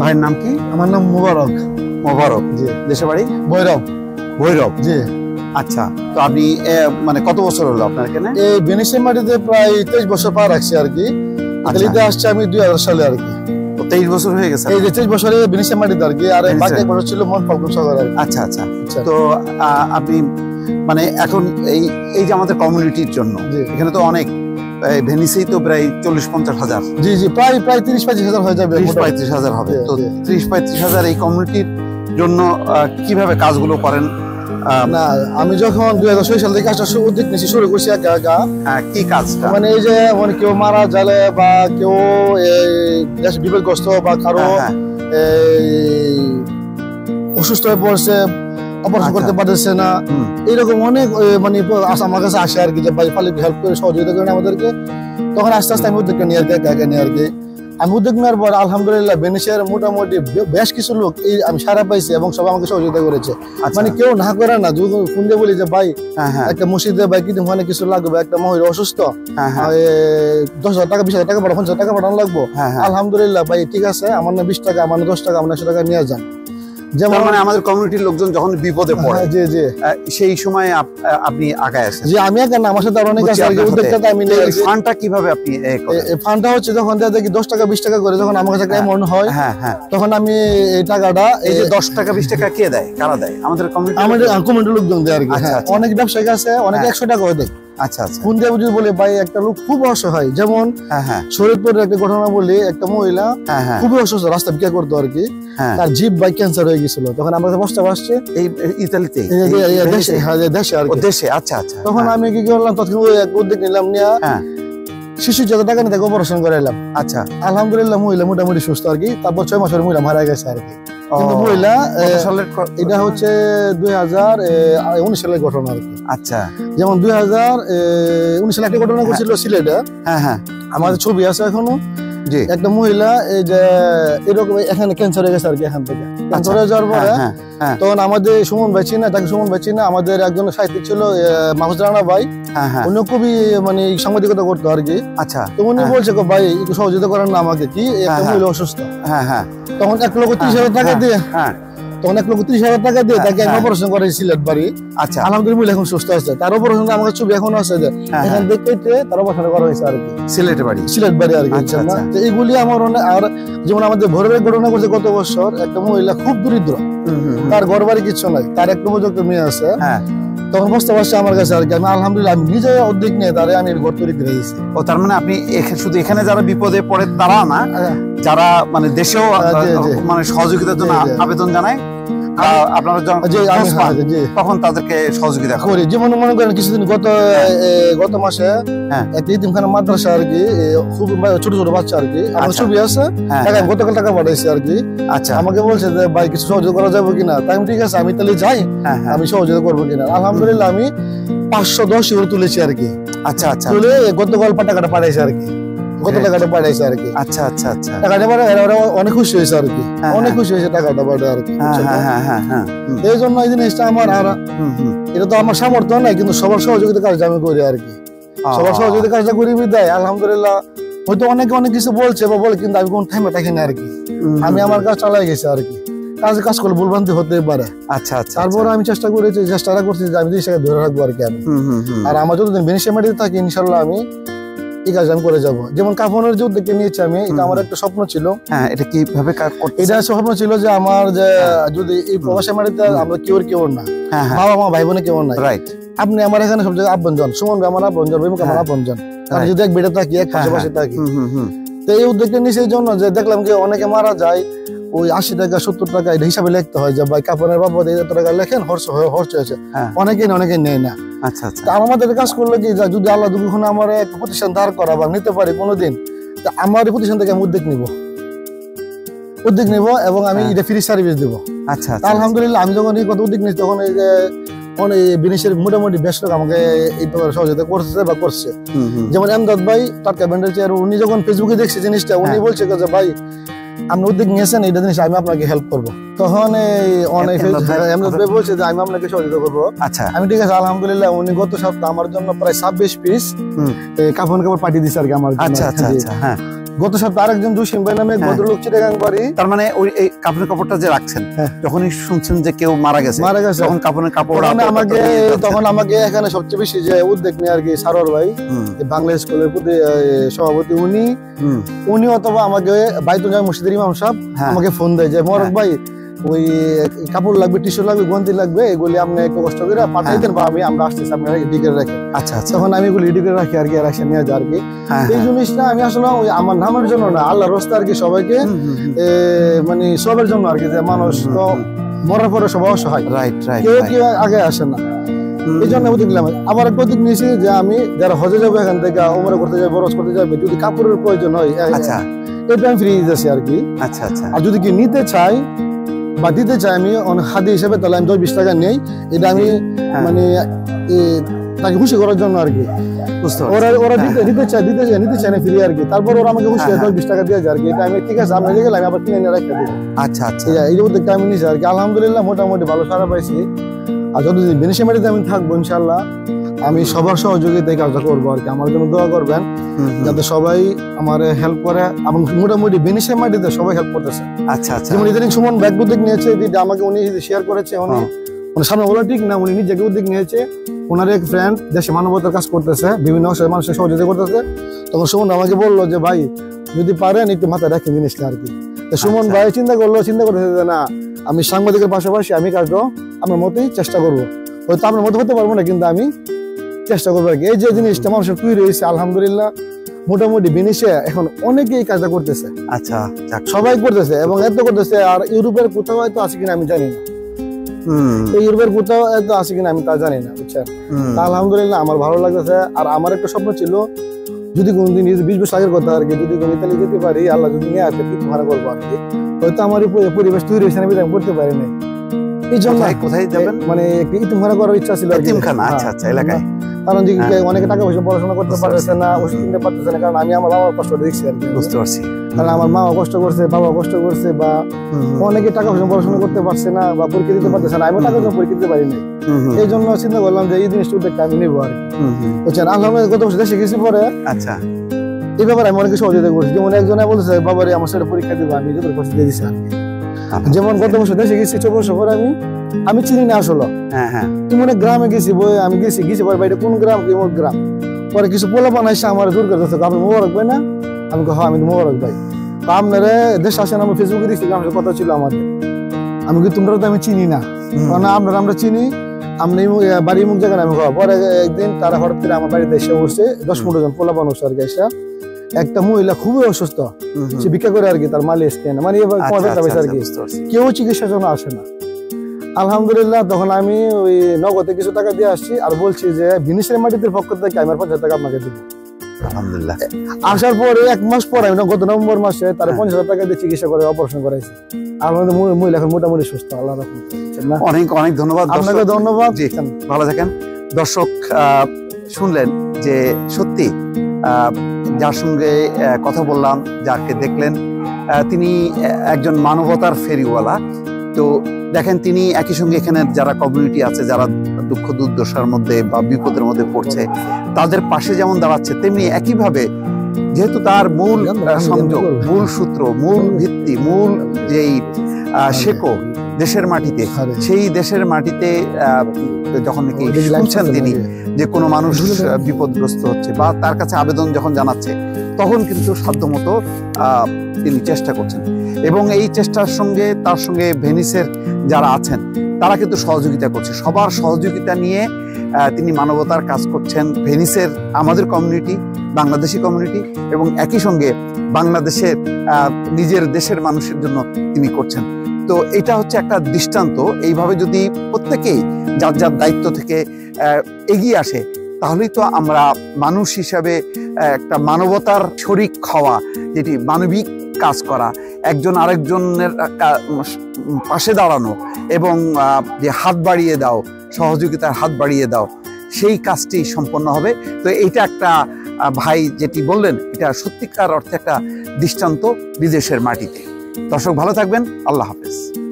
ভাইয়ের নাম কি? আমার নাম মুবারক। মোবারক। জি। দেশে বাড়ি? ভৈরব। ভৈরব। জি। আচ্ছা, তো আপনি মানে কত বছর হলো আপনার এখানে? এই ভেনিসের মাটিতে প্রায় 23 বছর পার রাখছি আর কি। ইতালিতে আসছে আমি 2000 সালে আর কি। 23 বছর হয়ে গেছে? এই যে 23 বছরে ভেনিসের মাটিতে আর কি, আর বাকি এক বছর ছিল মনফাল্গুন সাগর আর কি। আচ্ছা আচ্ছা। তো আপনি মানে এখন এই যে আমাদের কমিউনিটির জন্য এখানে তো অনেক, ভেনিসেই তো প্রায় 40-50 হাজার। জি জি, প্রায় 30-35 হাজার হয়ে যাবে। 30-35 হাজার হবে। তো 30-35 হাজার এই কমিউনিটির জন্য কিভাবে কাজগুলো করেন? না, আমি যখন 2006 সাল থেকে কাজটা উদ্যোগ নিয়েছি, শুরু করছি একা একা। কি কাজটা? মানে এই যে মানে কেউ মারা গেলে বা কেউ দেশে বিপদগ্রস্ত বা কারো অসুস্থ হয়ে পড়ছে, অপারেশন করতে পারতেছে না, এইরকম অনেক মানে আমার কাছে আসে আর কি, যে ভাই পালি হেল্প করে সহযোগিতা করেন আমাদেরকে। তখন আস্তে আস্তে আমি উদ্যোগটা নিয়ে আর কি, একা নিয়ে আর কি। আমি উদ্যোগ নেওয়ার পর আলহামদুলিল্লাহ ভেনিসের মোটামুটি বেশ কিছু লোক আমি সারা পাইছি এবং সবাই আমাকে সহযোগিতা করেছে। মানে কেউ না করে না, ফোন দিয়ে বলি যে ভাই একটা মসজিদে বা কি ওখানে কিছু লাগবে, একটা মহিলা অসুস্থ, 10,000 টাকা 20,000 টাকা পাঠানো, 50,000 টাকা পাঠানো লাগবো, আলহামদুলিল্লাহ ভাই ঠিক আছে, আমার না 20 টাকা, আমার না 10 টাকা, আমার 100 টাকা নিয়ে যান। যেমন মানে আমাদের কমিউনিটির লোকজন যখন বিপদে পড়ে, জি জি, সেই সময় আপনি আগায় আসেন? জি, আমি একা না, আমার সাথে অনেক আছে আর কি। উদ্যোগটা আমি নিয়ে আসি। ফান্ডটা কিভাবে আপনি ফান্ডটা হচ্ছে যখন দেখি 10 টাকা 20 টাকা করে যখন আমার কাছে একটা অ্যামাউন্ট হয়, তখন আমি এই টাকাটা, এই যে 10 টাকা 20 টাকা কে দেয়, কারা দেয়? আমাদের কমিউনিটির লোকজন দেয় আর কি। অনেক ব্যবসায়ী আছে, অনেক 100 টাকাও দেয়। আচ্ছা আচ্ছা। ফোন দিয়ে যদি বলে ভাই একটা লোক খুব অসহায়, যেমন শরীরপুরের একটা ঘটনা বলি, একটা মহিলা খুবই অসুস্থ, রাস্তা ভিক্ষা করতো আর কি, তার জিভ বাই ক্যান্সার হয়ে গেছিল। তখন আমাদের বসতে আসছে এই ইতালিতে, দেশে আর কি, দেশে। আচ্ছা আচ্ছা। তখন আমি কি করলাম, তখন উদ্যোগ নিলাম, নিয়ে শিশু যত টাকা নিয়ে তাকে অপারেশন করাইলাম। আচ্ছা, আলহামদুলিল্লাহ মহিলা মোটামুটি সুস্থ আর কি। তারপর 6 মাসের মহিলা মারা গেছে আর কি। কিন্তু মহিলা, এটা হচ্ছে 2019 সালের ঘটনা আর কি। আচ্ছা, যেমন 2019 সালে একটা ঘটনা ঘটেছিল সিলেটে। আমাদের ছবি আছে এখনো। একটা মহিলা এই যে এরকম এখানে ক্যান্সার হয়ে গেছে আর কি। এখান থেকে ক্যান্সার হয়ে যাওয়ার পরে তখন আমাদের সুমন ভাই চিনা, তাকে সুমন ভাই চিনা, আমাদের একজন সাহিত্যিক ছিল মাহফুজ রানা ভাই, উনি খুবই মানে সাংবাদিকতা করতো আর কি। আচ্ছা, তো উনি বলছে ভাই একটু সহযোগিতা করেন না আমাকে, কি একটা মহিলা অসুস্থ। তখন 1,30,000 টাকা দিয়ে, তখন 1,30,000 টাকা দিয়ে তাকে আমি অপারেশন করাই সিলেট বাড়ি। আচ্ছা, আলহামদুলিল্লাহ এখন সুস্থ আছে। তার অপারেশন আমার ছবি এখন আছে, যে এখান থেকে কেটে তার অপারেশন করা হয়েছে আর কি, সিলেট বাড়ি আর কি। তো এইগুলি আমার অনেক। আর যেমন আমাদের ভৈরবের ঘটনা করছে গত বছর, একটা মহিলা খুব দরিদ্র, তার ঘর বাড়ি কিছু নাই, তার একটা উপযুক্ত মেয়ে আছে, তখন বুঝতে পারছি আমার কাছে আর কি। আমি আলহামদুলিল্লাহ আমি নিজে উদ্যোগ নিয়ে তারে আমি ঘর তৈরি করে দিয়েছি। ও, তার মানে আপনি শুধু এখানে যারা বিপদে পড়ে তারা না, যারা মানে দেশেও মানে সহযোগিতার জন্য আবেদন জানায়, আপনারা তখন তাদেরকে সহযোগিতা করি। যেমন মনে করেন কিছুদিন গত মাসে একটা ইতিমখানা মাদ্রাসা আর কি, খুব ছোট ছোট বাচ্চা আর কি, আমার ছবি আছে, গতকাল টাকা পাঠাইছি আর কি। আচ্ছা, আমাকে বলছে যে ভাই কিছু সহযোগিতা করা যাবে কিনা, তাই আমি ঠিক আছে আমি তাহলে যাই, আমি সহযোগিতা করবো কিনা। আলহামদুলিল্লাহ আমি 510 ইউরো তুলেছি আর কি। আচ্ছা আচ্ছা, তুলে গতকাল টাকাটা পাঠাইছে আর কি, কত টাকাটা পাঠাইছে আর কি। আচ্ছা আচ্ছা আচ্ছা, টাকাটা পাঠায় অনেক খুশি হয়েছে আর কি, অনেক খুশি হয়েছে টাকাটা পাঠায় আর কি। এই জন্য এই জিনিসটা আমার, আর এটা তো আমার সামর্থ্য নাই, কিন্তু সবার সহযোগিতা কাজটা আমি করি আর কি। সবার সহযোগিতা কাজটা করি বিদায় আলহামদুলিল্লাহ। হয়তো অনেকে অনেক কিছু বলছে বা বলে, কিন্তু আমি কোন টাইমে থাকি না আর কি। আমি আমার কাজ চালাই গেছি আর কি। কাজ করলে ভুলভ্রান্তি হতে পারে। আচ্ছা আচ্ছা, তারপরে আমি চেষ্টা করছি যে আমি জিনিসটাকে ধরে রাখবো আর কি আমি। আর আমার যতদিন ভেনিসের মাটিতে থাকি ইনশাল্লাহ আমি এই কাজ আমি করে যাবো। যেমন কাফনের যে উদ্যোগটা নিয়েছি আমি, এটা আমার একটা স্বপ্ন ছিল। এটা কিভাবে এটা স্বপ্ন ছিল যে আমার যে যদি এই প্রবাসের মাটিতে আমরা কেউ না, বাবা মা ভাই বোনে কেউ নাই, রাইট, আপনি আমার এখানে সব জায়গায় আপনজন, সুমন ভাই আমার আপনজন, বিমুখ আমার আপনজন, আমি যদি এক বেডে থাকি, এক পাশাপাশি থাকি। তো এই উদ্যোগটা নিয়েছি এই জন্য যে দেখলাম কি অনেকে মারা যায় ওই 80 টাকা 70 টাকা এটা হিসাবে লিখতে হয়, যে ভাই কাপড়ের বাবদ এত টাকা লেখেন, খরচ হয়েছে, অনেকে নেয় না। আচ্ছা আচ্ছা, আমাদের কাজ করলে কি যদি আল্লাহ দুঃখনে আমার একটা প্রতিষ্ঠান দাঁড় করা বা নিতে পারি কোনোদিন, আমার এই প্রতিষ্ঠান থেকে আমি উদ্যোগ নিব এবং আমি এটা ফ্রি সার্ভিস দেবো। আচ্ছা, আলহামদুলিল্লাহ আমি যখন এই কথা উদ্যোগ নিচ্ছি, তখন এই যে বিনিশের মোটামুটি বেশ লোক আমাকে এই সহযোগিতা করছে বা করছে। যেমন এমদাদ ভাই টাটকা ব্যান্ডের চেয়ার, উনি যখন ফেসবুকে দেখছে জিনিসটা, উনি বলছে যে ভাই আপনি উদ্যোগ নিয়েছেন, এইটা জিনিস আমি আপনাকে হেল্প করবো। তখন এমদাদ ভাই বলছে যে আমি আপনাকে সহযোগিতা করবো। আচ্ছা, আমি ঠিক আছে আলহামদুলিল্লাহ। উনি গত সপ্তাহে আমার জন্য প্রায় 26 পিস কাপড় পাঠিয়ে দিচ্ছে আর কি আমার। আচ্ছা আচ্ছা আচ্ছা, হ্যাঁ, গত সপ্তাহে আরেকজন জসিম ভাই নামে ভদ্রলোক চিটাগাং বাড়ি। তার মানে ওই এই কাপড়ের কাপড়টা যে রাখছেন, যখনই শুনছেন যে কেউ মারা গেছে তখন কাপড়ের কাপড় তখন আমাকে এখানে সবচেয়ে বেশি যে উদ্যোগ নিয়ে আর কি সারোয়ার ভাই, বাংলা স্কুলের প্রতি সভাপতি, উনি অথবা আমাকে বাইতুল জামে মসজিদের ইমাম সাহেব আমাকে ফোন দেয় যে মোবারক ভাই ওই কাপড় লাগবে, টিস্যু লাগবে, গন্তি লাগবে, এগুলি আপনি একটু কষ্ট করে পাঠাই দেন বা আমরা আসতেছি আপনারা রেডি করে রাখি। আচ্ছা আচ্ছা, তখন আমি এগুলো রেডি করে রাখি আর কি, আর একসাথে নিয়ে যাই আর কি। এই জিনিসটা আমি আসলে ওই আমার নামের জন্য না, আল্লাহর রাস্তায় আর কি, সবাইকে মানে সবার জন্য আর কি, যে মানুষ তো মরার পরে সবাই অসহায়, কেউ কেউ আগে আসে না, এই জন্য দেখলাম। আবার একটা দিক নিয়েছি যে আমি যারা হজে যাবো এখান থেকে ওমরা করতে যাবে, বরজ করতে যাবে, যদি কাপড়ের প্রয়োজন হয় এটা আমি ফ্রি দিতেছি আর কি। আচ্ছা আচ্ছা, আর যদি কি নিতে চাই বা দিতে চাই আমি অনেক খাদি হিসেবে, তাহলে আমি 10-20 টাকা নেই, এটা আমি মানে তাকে খুশি করার জন্য আর কি। ওরা নিতে চায় না ফ্রি আর কি, তারপর ওরা আমাকে খুশি 10-20 টাকা দিয়ে যায় আর কি, এটা আমি ঠিক আছে আমরা গেলে আমি আবার কিনে নিয়ে রেখে দিই। আচ্ছা আচ্ছা, এই উদ্যোগটা আমি নিয়েছি আর কি, আলহামদুলিল্লাহ মোটামুটি ভালো সাড়া পাইছি। আর যতদিন বেনিশিমারিতে আমি থাকবো ইনশাল্লাহ আমি সবার সহযোগিতায় কাজটা করবো আর কি। আমার জন্য দোয়া করবেন যাতে সবাই আমার হেল্প করে, এবং মোটামুটি বেনিশিমারিতে সবাই হেল্প করতেছে। আচ্ছা আচ্ছা, যেমন ইদানিং সুমন ব্যাগ উদ্যোগ নিয়েছে, আমাকে উনি শেয়ার করেছে, উনি সামনে বলা ঠিক না, উনি নিজেকে উদ্যোগ নিয়েছে, ওনার এক ফ্রেন্ড দেশে মানবতার কাজ করতেছে, বিভিন্ন মানুষের সহযোগিতা করতেছে। তখন সুমন আমাকে বললো যে ভাই যদি পারেন একটু মাথায় রাখেন জিনিসটা আর কি। সুমন ভাই চিন্তা করতেছে যে না আমি সাংবাদিকের পাশাপাশি আমি কাজটা আমার মতোই চেষ্টা করবো, হয়তো আপনার মতো হতে পারবো না কিন্তু আমি চেষ্টা করবো আর কি। এই যে জিনিসটা মানুষের তৈরি রয়েছে আলহামদুলিল্লাহ, মোটামুটি বিনিশে এখন অনেকেই কাজটা করতেছে। আচ্ছা, সবাই করতেছে এবং এত করতেছে। আর ইউরোপের কোথাও হয়তো আছে কিনা আমি জানি না, ইউরোপের কোথাও এত আছে কিনা আমি তা জানি না, বুঝছেন। আলহামদুলিল্লাহ আমার ভালো লাগতেছে। আর আমার একটা স্বপ্ন ছিল, যদি কোনদিন 20 বছর আগের কথা আর কি, যদি কোন ইতালি যেতে পারি, আল্লাহ যদি নিয়ে আসে কি তোমার করবো আর কি। হয়তো আমার পরিবেশ তৈরি হয়েছে আমি করতে পারি নাই, এই জন্য কোথায় যাবেন মানে একটু ইতিমখানা করার ইচ্ছা ছিল। আচ্ছা আচ্ছা, এলাকায় কারণ অনেকে টাকা পয়সা পড়াশোনা করতে পারতেছে না, ওষুধ কিনতে পারতেছে না, কারণ আমি আমার বাবার কষ্ট দেখছি আর কি। বুঝতে পারছি, কারণ আমার মা কষ্ট করছে, বাবা কষ্ট করছে, বা অনেকে টাকা পয়সা পড়াশোনা করতে পারছে না বা পরীক্ষা দিতে পারতেছে না, আমি টাকা পরীক্ষা দিতে পারি নাই। এই জন্য চিন্তা করলাম যে এই জিনিসটা উদ্যোগটা আমি নিবো আর কি, বুঝছেন। আলহামদুলিল্লাহ গত বছর দেশে গেছি পরে আচ্ছা এই ব্যাপারে আমি অনেক সহযোগিতা করছি। যেমন একজনে বলতেছে বাবারে আমার সাথে পরীক্ষা দিবো, আমি যত পয়সা দিয়ে দিচ্ছি আর কি। যেমন গত বছর দেশে গেছি 4 বছর পরে আমি চিনি না আসলে, তুমি অনেক গ্রামে গেছি, আমি গেছি পরে বাইরে কোন গ্রাম কি গ্রাম, পরে কিছু পোলা বানাইছে আমার দূর করে দিচ্ছে, আপনি মোবারক ভাই না? আমি হ্যাঁ আমি মোবারক ভাই। আপনারা দেশে আসেন, আমি ফেসবুকে দেখছি আমার কথা ছিল আমাদের, আমি কি তোমরা তো আমি চিনি না, আপনারা আমরা চিনি, আমি বাড়ি মুখ জায়গায় আমি পরে একদিন তারা হঠাৎ করে আমার বাড়িতে এসে বসছে 10-15 জন পোলা বানানো আর কি। এসে একটা মহিলা খুবই অসুস্থ, সে ভিক্ষা করে আর কি, তার মালিশ কেন মানে আর কি, কেউ চিকিৎসার জন্য আসে না। আলহামদুলিল্লাহ তখন আমি ওই নগদে কিছু টাকা দিয়ে আসছি আর বলছি যে বিনিশের মাটিদের পক্ষ থেকে আমি 50 টাকা আপনাকে দিব। আলহামদুলিল্লাহ আসার পরে 1 মাস পর আমি গত নভেম্বর মাসে তার 50,000 টাকা দিয়ে চিকিৎসা করে অপারেশন করাইছি। আমাদের মহিলা এখন মোটামুটি সুস্থ, আল্লাহ রাখুন। অনেক অনেক ধন্যবাদ, আপনাকে ধন্যবাদ, ভালো থাকেন। দর্শক শুনলেন যে সত্যি যার সঙ্গে কথা বললাম, যাকে দেখলেন, তিনি একজন মানবতার ফেরিওয়ালা। তো দেখেন তিনি একই সঙ্গে এখানে যারা কমিউনিটি আছে, যারা দুঃখ দুর্দশার মধ্যে বা বিপদের মধ্যে পড়ছে, তাদের পাশে যেমন দাঁড়াচ্ছে, তেমনি একইভাবে যেহেতু তার মূল সংযোগ, মূল সূত্র, মূল ভিত্তি, মূল যেই শেকো দেশের মাটিতে, সেই দেশের মাটিতে যখন নাকি শুনছেন তিনি যে কোনো মানুষ বিপদগ্রস্ত হচ্ছে বা তার কাছে আবেদন যখন জানাচ্ছে, তখন কিন্তু সাধ্যমতো তিনি চেষ্টা করছেন। এবং এই চেষ্টার সঙ্গে তার সঙ্গে ভেনিসের যারা আছেন তারা কিন্তু সহযোগিতা করছে, সবার সহযোগিতা নিয়ে তিনি মানবতার কাজ করছেন। ভেনিসের আমাদের কমিউনিটি, বাংলাদেশি কমিউনিটি, এবং একই সঙ্গে বাংলাদেশের নিজের দেশের মানুষের জন্য তিনি করছেন। তো এটা হচ্ছে একটা দৃষ্টান্ত। এইভাবে যদি প্রত্যেকেই যার যার দায়িত্ব থেকে এগিয়ে আসে, তাহলেই তো আমরা মানুষ হিসাবে একটা মানবতার শরিক হওয়া, যেটি মানবিক কাজ করা, একজন আরেকজনের পাশে দাঁড়ানো এবং যে হাত বাড়িয়ে দাও, সহযোগিতার হাত বাড়িয়ে দাও, সেই কাজটি সম্পন্ন হবে। তো এইটা একটা ভাই যেটি বললেন, এটা সত্যিকার অর্থে একটা দৃষ্টান্ত বিদেশের মাটিতে। দর্শক ভালো থাকবেন, আল্লাহ হাফেজ।